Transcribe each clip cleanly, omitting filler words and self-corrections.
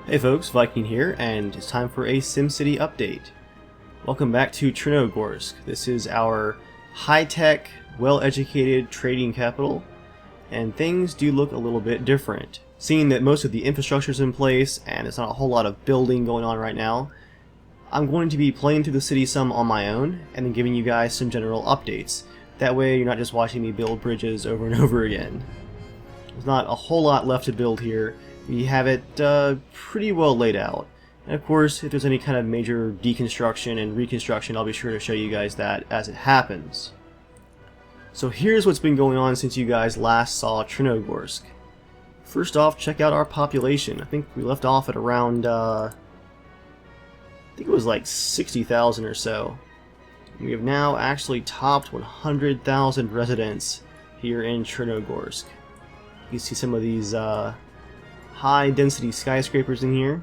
Hey folks, Viking here, and it's time for a SimCity update. Welcome back to Chernogorsk. This is our high-tech, well-educated trading capital, and things do look a little bit different. Seeing that most of the infrastructure is in place, and there's not a whole lot of building going on right now, I'm going to be playing through the city some on my own, and then giving you guys some general updates. That way you're not just watching me build bridges over and over again. There's not a whole lot left to build here. We have it pretty well laid out. And of course, if there's any kind of major deconstruction and reconstruction, I'll be sure to show you guys that as it happens. So here's what's been going on since you guys last saw Chernogorsk. First off, check out our population. I think we left off at around, I think it was like 60,000 or so. We have now actually topped 100,000 residents here in Chernogorsk. You can see some of these high density skyscrapers in here,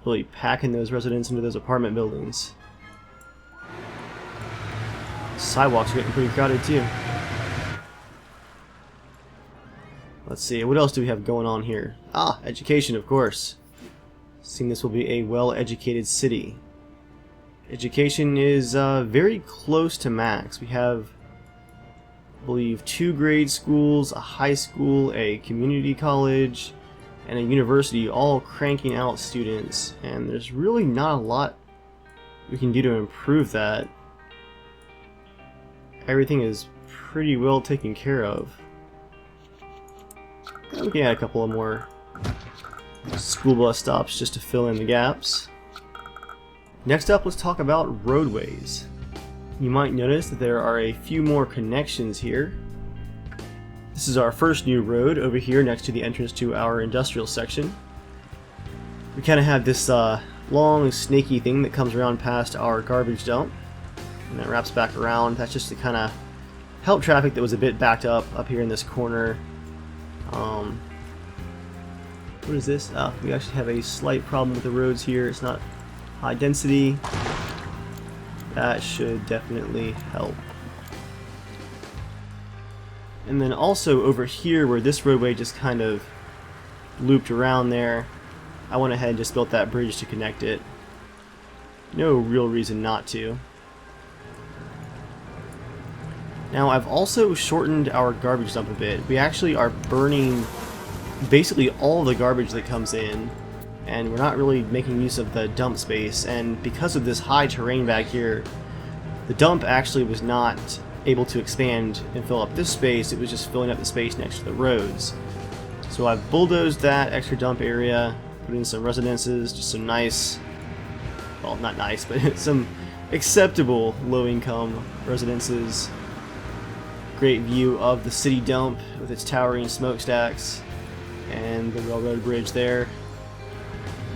really packing those residents into those apartment buildings. Sidewalks are getting pretty crowded too. Let's see, what else do we have going on here? Education, of course. Seeing this will be a well-educated city. Education is very close to max. We have, I believe, 2 grade schools, a high school, a community college, and a university all cranking out students, and there's really not a lot we can do to improve that. Everything is pretty well taken care of. We can add a couple of more school bus stops just to fill in the gaps. Next up, let's talk about roadways. You might notice that there are a few more connections here. This is our first new road over here next to the entrance to our industrial section. We kind of have this long snaky thing that comes around past our garbage dump and then wraps back around. That's just to kind of help traffic that was a bit backed up here in this corner. What is this? We actually have a slight problem with the roads here. It's not high density. That should definitely help. And then also over here where this roadway just kind of looped around there, I went ahead and just built that bridge to connect it. No real reason not to. Now I've also shortened our garbage dump a bit. We actually are burning basically all the garbage that comes in, and we're not really making use of the dump space, and because of this high terrain back here, the dump actually was not able to expand and fill up this space. It was just filling up the space next to the roads. So I've bulldozed that extra dump area, put in some residences, just some nice, well, not nice, but some acceptable low-income residences. Great view of the city dump with its towering smokestacks and the railroad bridge there.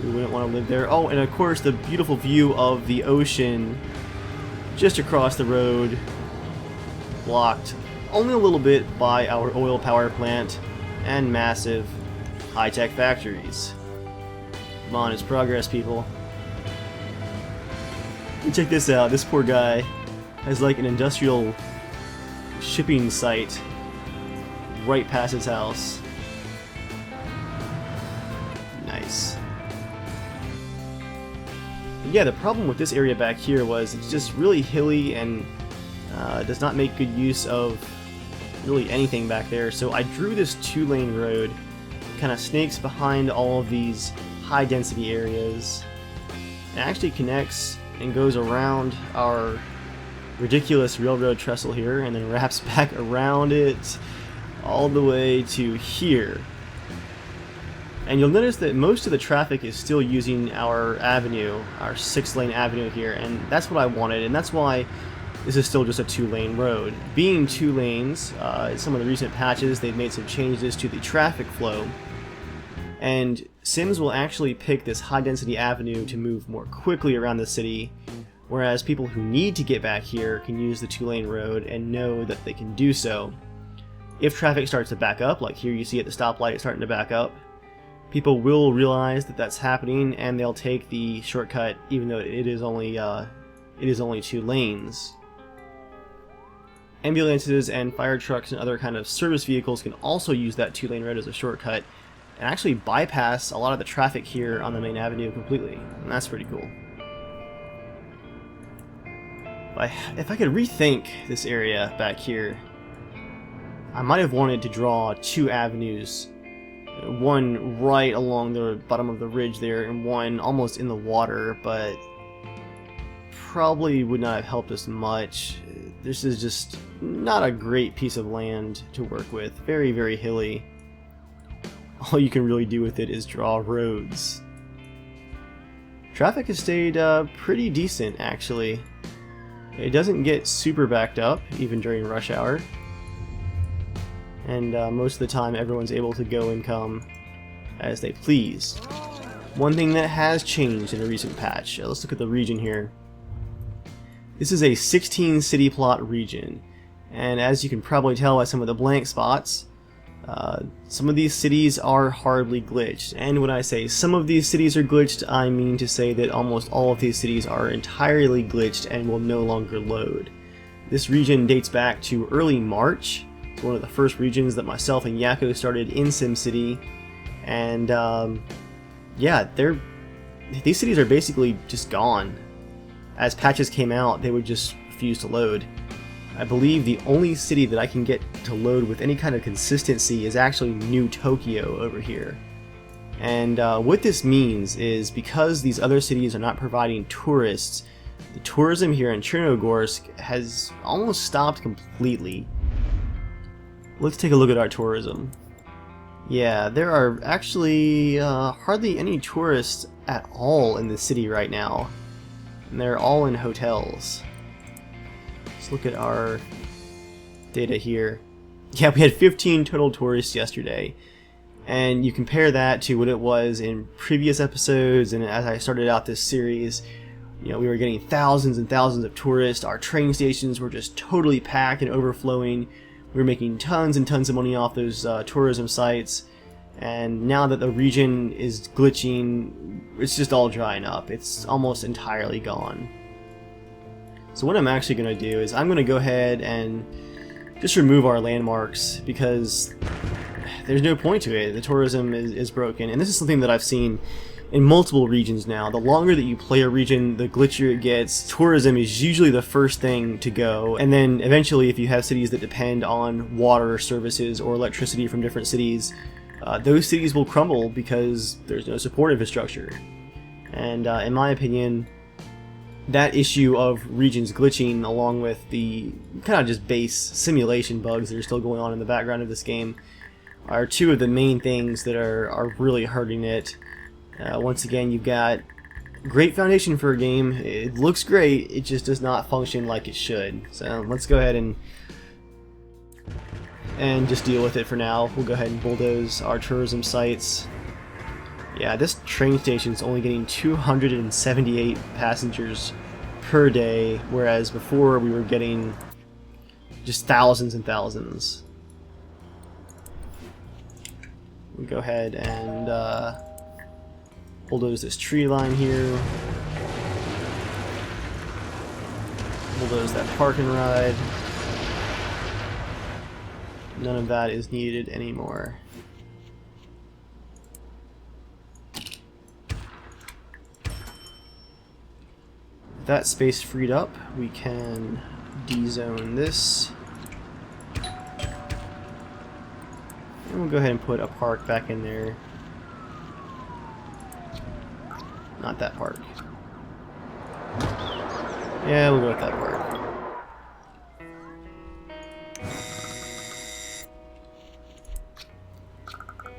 We wouldn't want to live there. Oh, and of course the beautiful view of the ocean just across the road, blocked only a little bit by our oil power plant and massive high-tech factories. Come on, it's progress, people. And check this out. This poor guy has like an industrial shipping site right past his house. Nice. Yeah, the problem with this area back here was it's just really hilly and does not make good use of really anything back there. So I drew this 2-lane road, kind of snakes behind all of these high density areas. It actually connects and goes around our ridiculous railroad trestle here and then wraps back around it all the way to here. And you'll notice that most of the traffic is still using our avenue, our 6-lane avenue here, and that's what I wanted, and that's why this is still just a 2-lane road. Being 2 lanes, in some of the recent patches they've made some changes to the traffic flow, and Sims will actually pick this high-density avenue to move more quickly around the city, whereas people who need to get back here can use the 2-lane road and know that they can do so. If traffic starts to back up, like here you see at the stoplight it's starting to back up, people will realize that that's happening and they'll take the shortcut even though it is only 2 lanes. Ambulances and fire trucks and other kind of service vehicles can also use that 2-lane road as a shortcut, and actually bypass a lot of the traffic here on the main avenue completely, and that's pretty cool. If I could rethink this area back here, I might have wanted to draw 2 avenues, one right along the bottom of the ridge there and one almost in the water, but probably would not have helped us much. This is just not a great piece of land to work with. Very, very hilly. All you can really do with it is draw roads. Traffic has stayed pretty decent, actually. It doesn't get super backed up, even during rush hour. And most of the time everyone's able to go and come as they please. One thing that has changed in a recent patch, let's look at the region here. This is a 16 city plot region, and as you can probably tell by some of the blank spots, some of these cities are hardly glitched. And when I say some of these cities are glitched, I mean to say that almost all of these cities are entirely glitched and will no longer load. This region dates back to early March. It's one of the first regions that myself and Yakko started in SimCity, and yeah, these cities are basically just gone. As patches came out, they would just refuse to load. I believe the only city that I can get to load with any kind of consistency is actually New Tokyo over here. And what this means is, because these other cities are not providing tourists, the tourism here in Chernogorsk has almost stopped completely. Let's take a look at our tourism. Yeah, there are actually hardly any tourists at all in the city right now. And they're all in hotels. Let's look at our data here. Yeah, we had 15 total tourists yesterday. And you compare that to what it was in previous episodes, and as I started out this series, you know, we were getting thousands and thousands of tourists. Our train stations were just totally packed and overflowing. We were making tons and tons of money off those tourism sites. And now that the region is glitching, it's just all drying up. It's almost entirely gone. So what I'm actually going to do is I'm going to go ahead and just remove our landmarks, because there's no point to it. The tourism is broken, and this is something that I've seen in multiple regions now. The longer that you play a region, the glitchier it gets. Tourism is usually the first thing to go, and then eventually, if you have cities that depend on water services or electricity from different cities, those cities will crumble because there's no support infrastructure. And in my opinion, that issue of regions glitching, along with the kind of just base simulation bugs that are still going on in the background of this game, are two of the main things that are really hurting it. Once again, you've got great foundation for a game. It looks great, it just does not function like it should. So let's go ahead and just deal with it for now. We'll go ahead and bulldoze our tourism sites. Yeah, this train station is only getting 278 passengers per day, whereas before we were getting just thousands and thousands. We'll go ahead and bulldoze this tree line here. Bulldoze that park and ride. None of that is needed anymore. With that space freed up, we can de-zone this. And we'll go ahead and put a park back in there. Not that park. Yeah, we'll go with that park.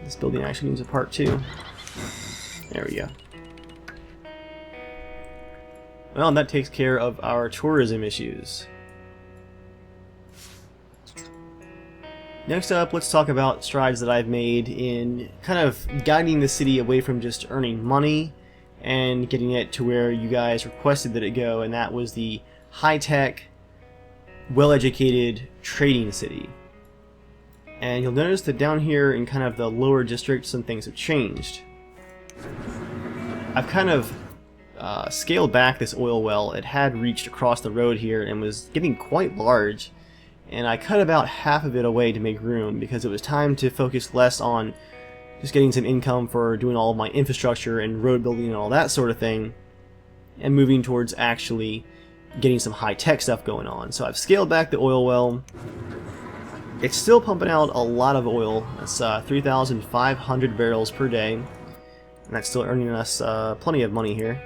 This building actually needs a park too. There we go. Well, that takes care of our tourism issues. Next up, let's talk about strides that I've made in kind of guiding the city away from just earning money and getting it to where you guys requested that it go, and that was the high-tech, well-educated trading city. And you'll notice that down here in kind of the lower district, some things have changed. I've kind of scaled back this oil well. It had reached across the road here and was getting quite large, and I cut about half of it away to make room because it was time to focus less on just getting some income for doing all of my infrastructure and road building and all that sort of thing, and moving towards actually getting some high-tech stuff going on. So I've scaled back the oil well. It's still pumping out a lot of oil. That's 3,500 barrels per day, and that's still earning us plenty of money here.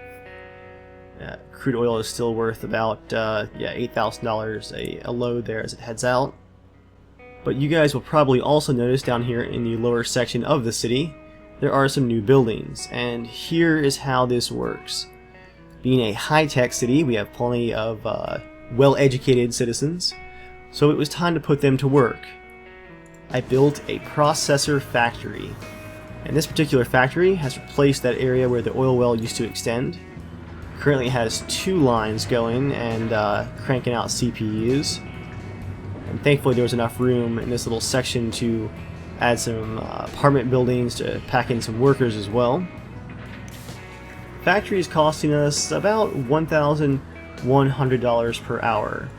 Crude oil is still worth about $8,000 a load there as it heads out. But you guys will probably also notice down here in the lower section of the city, there are some new buildings, and here is how this works. Being a high-tech city, we have plenty of well-educated citizens, so it was time to put them to work. I built a processor factory, and this particular factory has replaced that area where the oil well used to extend. Currently it has 2 lines going and cranking out CPUs. And thankfully there was enough room in this little section to add some apartment buildings to pack in some workers as well. The factory is costing us about $1,100 per hour.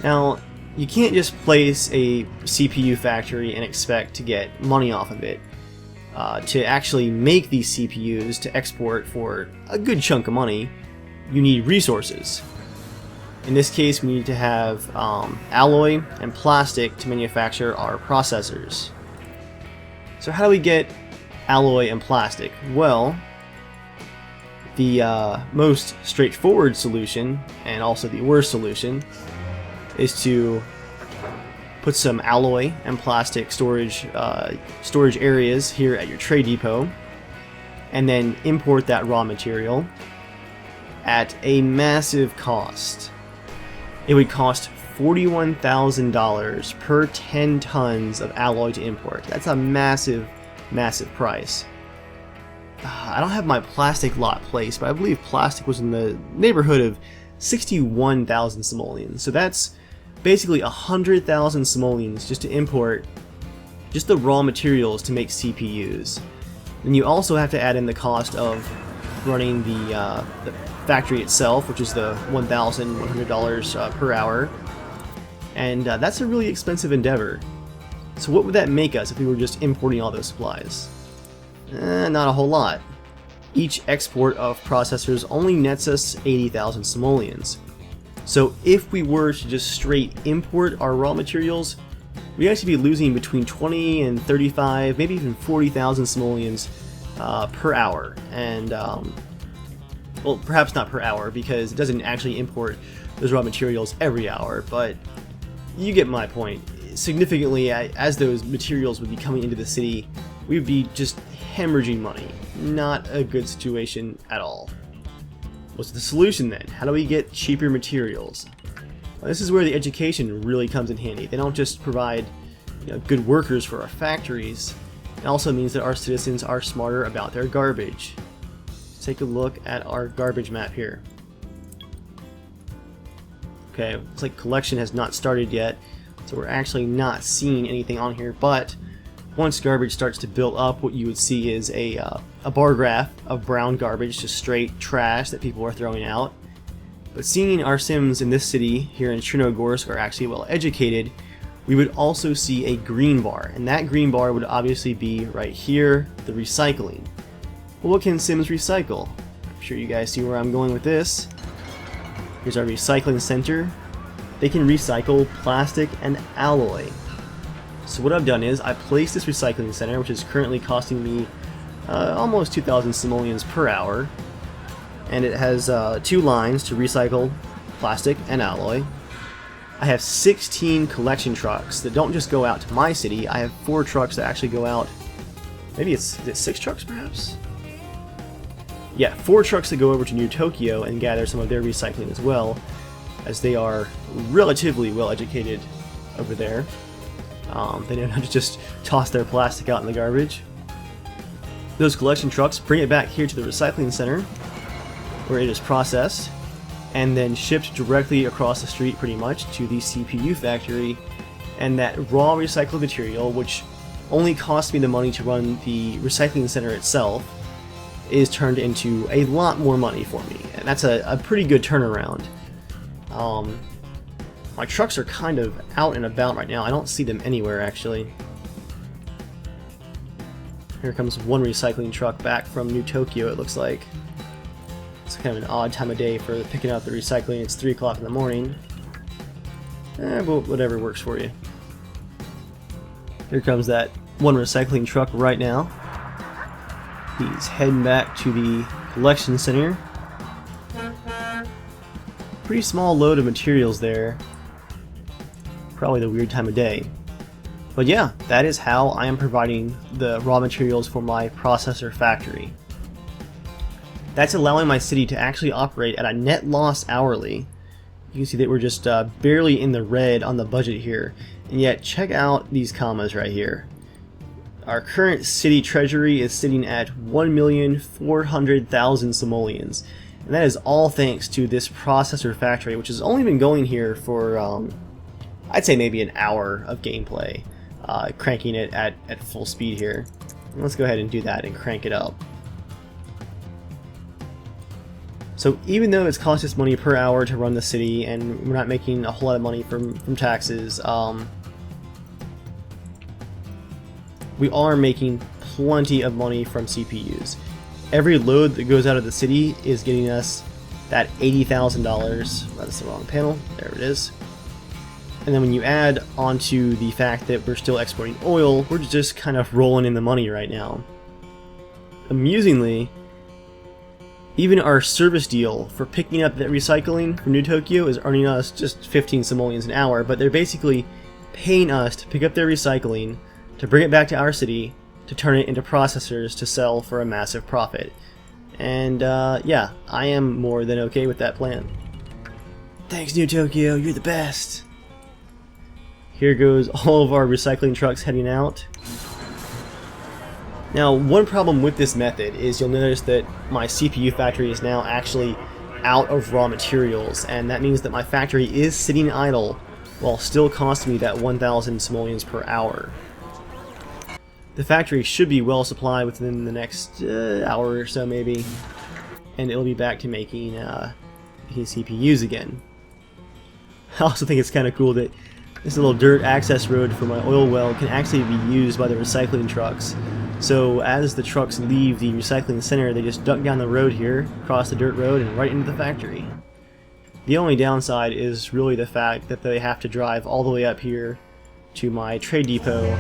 Now, you can't just place a CPU factory and expect to get money off of it. To actually make these CPUs to export for a good chunk of money, you need resources. In this case, we need to have alloy and plastic to manufacture our processors. So how do we get alloy and plastic? Well, the most straightforward solution, and also the worst solution, is to put some alloy and plastic storage areas here at your trade depot, and then import that raw material at a massive cost. It would cost $41,000 per 10 tons of alloy to import. That's a massive, massive price. I don't have my plastic lot placed, but I believe plastic was in the neighborhood of 61,000 simoleons. So that's basically 100,000 simoleons just to import just the raw materials to make CPUs. Then you also have to add in the cost of running the factory itself, which is the $1,100 per hour, and that's a really expensive endeavor. So what would that make us if we were just importing all those supplies? Not a whole lot. Each export of processors only nets us 80,000 simoleons. So if we were to just straight import our raw materials, we'd actually be losing between 20 and 35, maybe even 40,000 simoleons per hour. And well, perhaps not per hour, because it doesn't actually import those raw materials every hour, but you get my point. Significantly, as those materials would be coming into the city, we would be just hemorrhaging money. Not a good situation at all. What's the solution then? How do we get cheaper materials? Well, this is where the education really comes in handy. They don't just provide good workers for our factories. It also means that our citizens are smarter about their garbage. Let's take a look at our garbage map here. Okay, looks like collection has not started yet, so we're actually not seeing anything on here, but once garbage starts to build up, what you would see is a bar graph of brown garbage, just straight trash that people are throwing out. But seeing our Sims in this city here in Chernogorsk are actually well educated, we would also see a green bar, and that green bar would obviously be right here, the recycling. Well, what can Sims recycle? I'm sure you guys see where I'm going with this. Here's our recycling center. They can recycle plastic and alloy. So what I've done is I placed this recycling center, which is currently costing me almost 2,000 simoleons per hour, and it has 2 lines to recycle plastic and alloy. I have 16 collection trucks that don't just go out to my city. I have 4 trucks that actually go out. Maybe is it 6 trucks perhaps? Yeah, 4 trucks that go over to New Tokyo and gather some of their recycling as well, as they are relatively well educated over there. They know how to just toss their plastic out in the garbage. Those collection trucks bring it back here to the recycling center, where it is processed, and then shipped directly across the street pretty much to the CPU factory, and that raw recycled material, which only cost me the money to run the recycling center itself, is turned into a lot more money for me, and that's a pretty good turnaround. My trucks are kind of out and about right now. I don't see them anywhere, actually. Here comes one recycling truck back from New Tokyo, it looks like. It's kind of an odd time of day for picking up the recycling. It's 3 o'clock in the morning. But whatever works for you. Here comes that one recycling truck right now. He's heading back to the collection center. Pretty small load of materials there. Probably the weird time of day. But yeah, that is how I am providing the raw materials for my processor factory. That's allowing my city to actually operate at a net loss hourly. You can see that we're just barely in the red on the budget here. And yet, check out these commas right here. Our current city treasury is sitting at 1,400,000 simoleons. And that is all thanks to this processor factory, which has only been going here for, I'd say maybe an hour of gameplay. Cranking it at full speed here. Let's go ahead and do that and crank it up. So even though it's cost us money per hour to run the city and we're not making a whole lot of money from taxes, we are making plenty of money from CPUs. Every load that goes out of the city is getting us that $80,000. That's the wrong panel. There it is. And then when you add onto the fact that we're still exporting oil, we're just kind of rolling in the money right now. Amusingly, even our service deal for picking up that recycling from New Tokyo is earning us just 15 simoleons an hour, but they're basically paying us to pick up their recycling, to bring it back to our city, to turn it into processors to sell for a massive profit. And yeah, I am more than okay with that plan. Thanks, New Tokyo, you're the best. Here goes all of our recycling trucks heading out. Now, one problem with this method is you'll notice that my CPU factory is now actually out of raw materials, and that means that my factory is sitting idle while still costing me that 1,000 simoleons per hour. The factory should be well supplied within the next hour or so maybe, and it'll be back to making CPUs again. I also think it's kind of cool that this little dirt access road for my oil well can actually be used by the recycling trucks. So as the trucks leave the recycling center, they just duck down the road here, cross the dirt road, and right into the factory. The only downside is really the fact that they have to drive all the way up here to my trade depot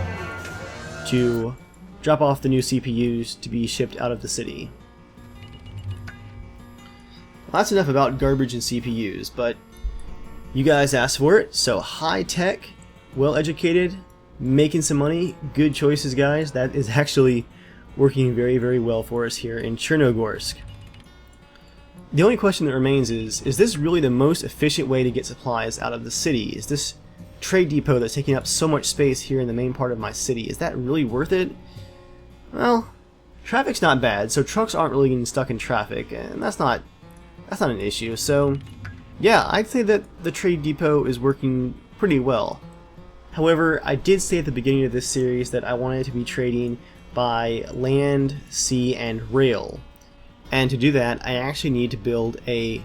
to drop off the new CPUs to be shipped out of the city. Well, that's enough about garbage and CPUs, but you guys asked for it, so high tech, well educated, making some money, good choices guys. That is actually working very, very well for us here in Chernogorsk. The only question that remains is this really the most efficient way to get supplies out of the city? Is this trade depot that's taking up so much space here in the main part of my city, is that really worth it? Well, traffic's not bad, so trucks aren't really getting stuck in traffic, and that's not an issue, so yeah, I'd say that the trade depot is working pretty well. However, I did say at the beginning of this series that I wanted to be trading by land, sea, and rail. And to do that, I actually need to build a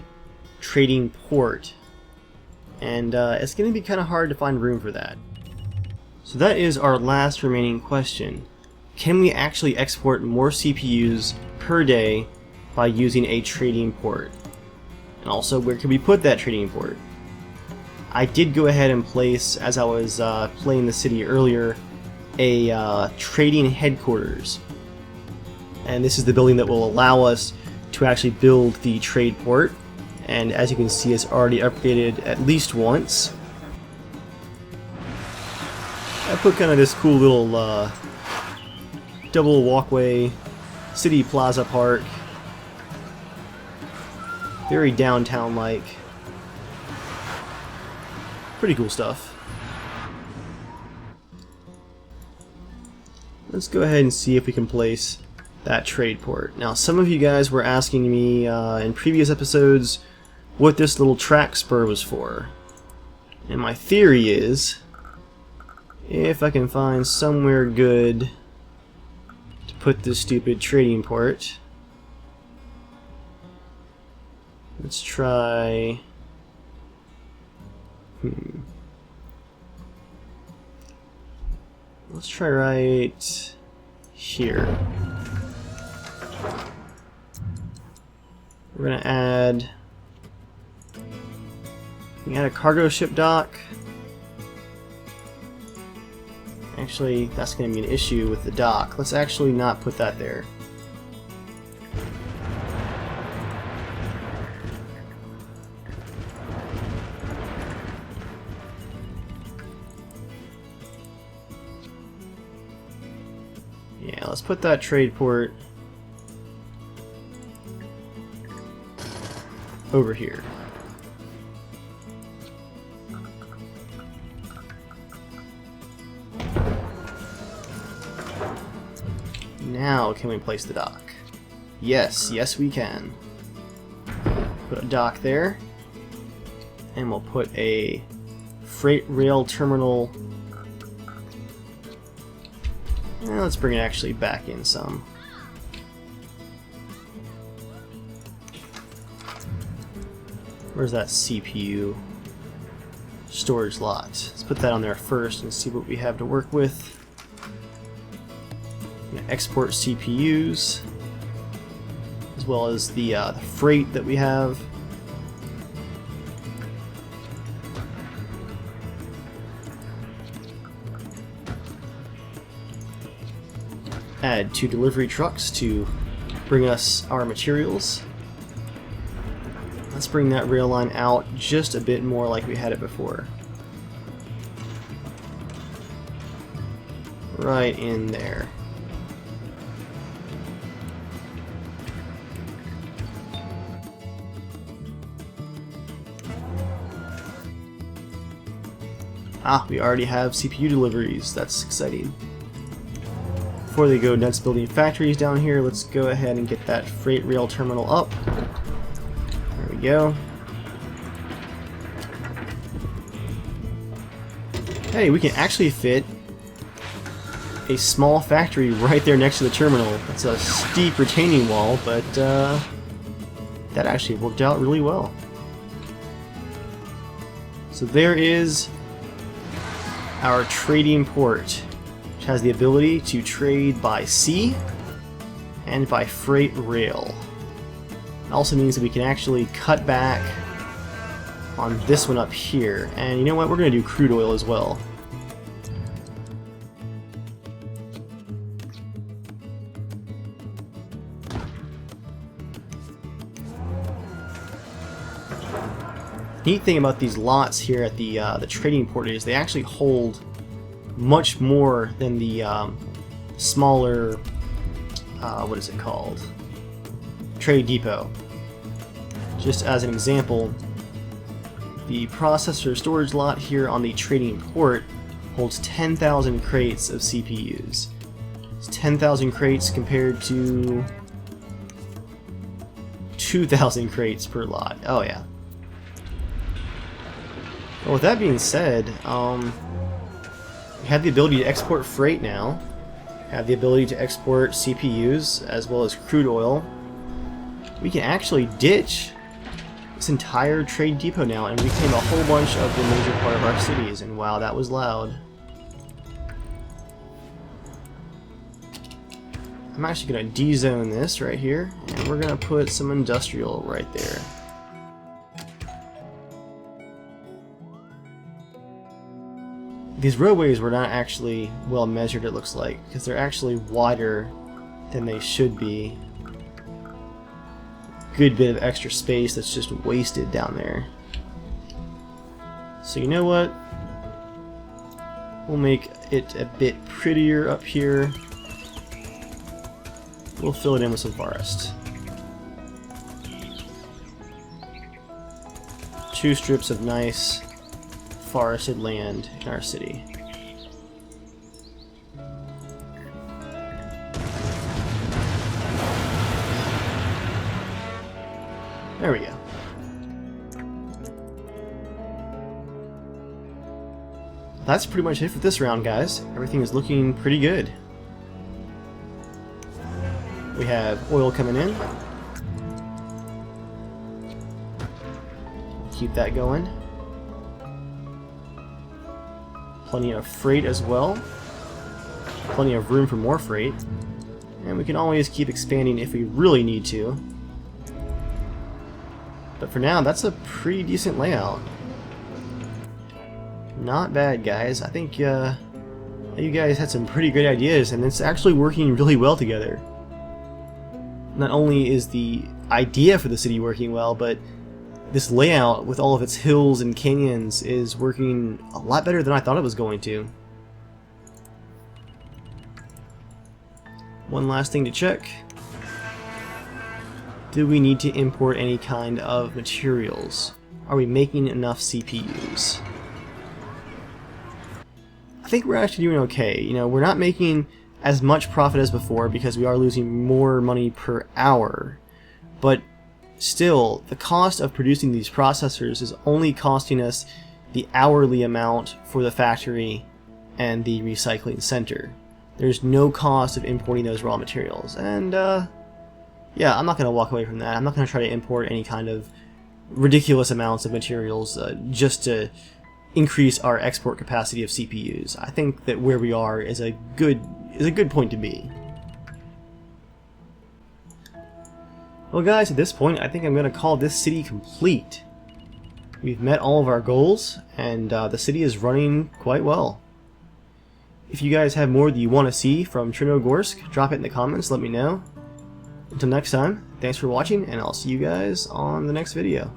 trading port. And it's going to be kind of hard to find room for that. So that is our last remaining question. Can we actually export more CPUs per day by using a trading port? And also, where can we put that trading port? I did go ahead and place, as I was playing the city earlier, a trading headquarters. And this is the building that will allow us to actually build the trade port. And as you can see, it's already upgraded at least once. I put kind of this cool little double walkway, city plaza park. Very downtown-like. Pretty cool stuff. Let's go ahead and see if we can place that trade port. Now, some of you guys were asking me in previous episodes what this little track spur was for. And my theory is, if I can find somewhere good to put this stupid trading port, let's try... Let's try right here. We're gonna add. We add a cargo ship dock. Actually, that's going to be an issue with the dock. Let's actually not put that there. Yeah, let's put that trade port over here. Now, can we place the dock? Yes, yes we can. Put a dock there, and we'll put a freight rail terminal. Let's bring it actually back in some. Where's that CPU storage lot? Let's put that on there first and see what we have to work with. Export CPUs, as well as the freight that we have. Add 2 delivery trucks to bring us our materials. Let's bring that rail line out just a bit more like we had it before. Right in there. Ah, we already have CPU deliveries. That's exciting. Before they go nuts building factories down here, let's go ahead and get that freight rail terminal up. There we go. Hey, we can actually fit a small factory right there next to the terminal. That's a steep retaining wall, but that actually worked out really well. So there is our trading port, which has the ability to trade by sea and by freight rail. It also means that we can actually cut back on this one up here. And you know what? We're going to do crude oil as well. Neat thing about these lots here at the trading port is they actually hold much more than the smaller, what is it called? Trade depot. Just as an example, the processor storage lot here on the trading port holds 10,000 crates of CPUs. It's 10,000 crates compared to 2,000 crates per lot. Oh yeah. Well, with that being said, we have the ability to export freight now, have the ability to export CPUs as well as crude oil. We can actually ditch this entire trade depot now and reclaim a whole bunch of the major part of our cities, and wow, that was loud. I'm actually going to de-zone this right here, and we're going to put some industrial right there. These roadways were not actually well measured, it looks like, because they're actually wider than they should be. Good bit of extra space that's just wasted down there. So you know what? We'll make it a bit prettier up here. We'll fill it in with some forest. 2 strips of nice forested land in our city. There we go. That's pretty much it for this round, guys. Everything is looking pretty good. We have oil coming in. Keep that going. Plenty of freight as well. Plenty of room for more freight. And we can always keep expanding if we really need to. But for now, that's a pretty decent layout. Not bad, guys. I think you guys had some pretty great ideas, and it's actually working really well together. Not only is the idea for the city working well, but this layout with all of its hills and canyons is working a lot better than I thought it was going to. One last thing to check. Do we need to import any kind of materials? Are we making enough CPUs? I think we're actually doing okay. You know, we're not making as much profit as before because we are losing more money per hour. But still, the cost of producing these processors is only costing us the hourly amount for the factory and the recycling center. There's no cost of importing those raw materials. And yeah, I'm not going to walk away from that. I'm not going to try to import any kind of ridiculous amounts of materials just to increase our export capacity of CPUs. I think that where we are is a good point to be. Well guys, at this point I think I'm going to call this city complete. We've met all of our goals, and the city is running quite well. If you guys have more that you want to see from Chernogorsk, drop it in the comments, let me know. Until next time, thanks for watching, and I'll see you guys on the next video.